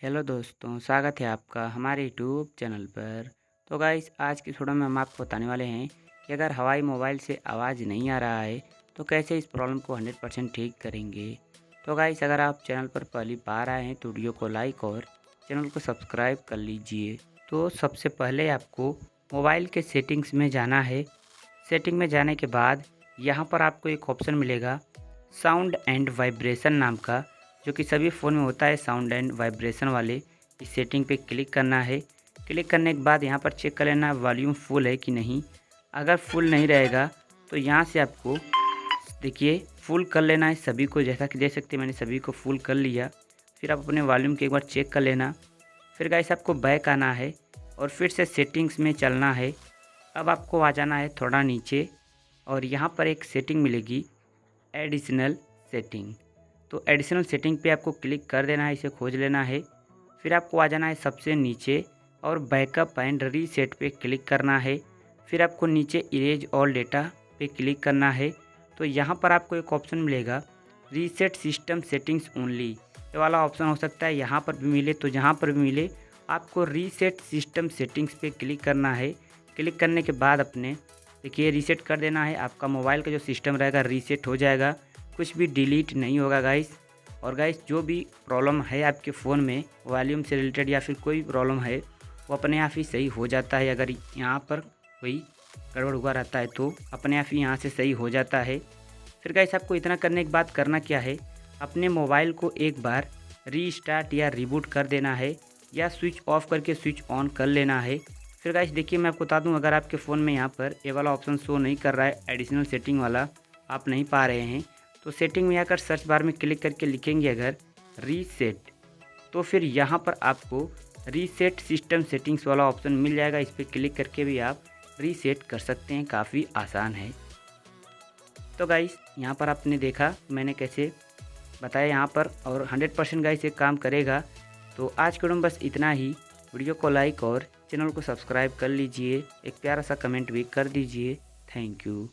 Hello दोस्तों, स्वागत है आपका हमारे यूट्यूब चैनल पर। तो गाइस, आज की वीडियो में हम आपको बताने वाले हैं कि अगर हवाई मोबाइल से आवाज़ नहीं आ रहा है तो कैसे इस प्रॉब्लम को 100% ठीक करेंगे। तो गाइस, अगर आप चैनल पर पहली बार आए हैं तो वीडियो को लाइक और चैनल को सब्सक्राइब कर लीजिए। तो सबसे पहले आपको मोबाइल के सेटिंग्स में जाना है। सेटिंग में जाने के बाद यहाँ पर आपको एक ऑप्शन मिलेगा साउंड एंड वाइब्रेशन नाम का, जो कि सभी फ़ोन में होता है। साउंड एंड वाइब्रेशन वाले इस सेटिंग पे क्लिक करना है। क्लिक करने के बाद यहाँ पर चेक कर लेना वॉल्यूम फुल है कि नहीं। अगर फुल नहीं रहेगा तो यहाँ से आपको देखिए फुल कर लेना है सभी को। जैसा कि देख सकते हैं मैंने सभी को फुल कर लिया। फिर आप अपने वॉल्यूम को एक बार चेक कर लेना। फिर गाइस आपको बैक आना है और फिर से सेटिंग्स में चलना है। अब आपको आ जाना है थोड़ा नीचे और यहाँ पर एक सेटिंग मिलेगी एडिशनल सेटिंग। तो एडिशनल सेटिंग पे आपको क्लिक कर देना है, इसे खोज लेना है। फिर आपको आ जाना है सबसे नीचे और बैकअप एंड रीसेट पे क्लिक करना है। फिर आपको नीचे इरेज ऑल डेटा पे क्लिक करना है। तो यहाँ पर आपको एक ऑप्शन मिलेगा रीसेट सिस्टम सेटिंग्स ओनली। ये वाला ऑप्शन हो सकता है यहाँ पर भी मिले, तो जहाँ पर भी मिले आपको रीसेट सिस्टम सेटिंग्स पे क्लिक करना है। क्लिक करने के बाद अपने देखिए रीसेट कर देना है। आपका मोबाइल का जो सिस्टम रहेगा रीसेट हो जाएगा, कुछ भी डिलीट नहीं होगा गाइस। और गाइस, जो भी प्रॉब्लम है आपके फ़ोन में वॉल्यूम से रिलेटेड या फिर कोई प्रॉब्लम है वो अपने आप ही सही हो जाता है। अगर यहाँ पर कोई गड़बड़ हुआ रहता है तो अपने आप ही यहाँ से सही हो जाता है। फिर गाइस, आपको इतना करने के बाद करना क्या है, अपने मोबाइल को एक बार रीस्टार्ट या रिबूट कर देना है या स्विच ऑफ करके स्विच ऑन कर लेना है। फिर गाइस देखिए, मैं आपको बता दूं, अगर आपके फ़ोन में यहाँ पर ये वाला ऑप्शन शो नहीं कर रहा है, एडिशनल सेटिंग वाला आप नहीं पा रहे हैं, तो सेटिंग में आकर सर्च बार में क्लिक करके लिखेंगे अगर रीसेट, तो फिर यहाँ पर आपको रीसेट सिस्टम सेटिंग्स वाला ऑप्शन मिल जाएगा। इस पर क्लिक करके भी आप रीसेट कर सकते हैं, काफ़ी आसान है। तो गाइस, यहाँ पर आपने देखा मैंने कैसे बताया यहाँ पर, और 100% गाइस ये काम करेगा। तो आज के वीडियो में बस इतना ही। वीडियो को लाइक और चैनल को सब्सक्राइब कर लीजिए, एक प्यारा सा कमेंट भी कर दीजिए। Thank you.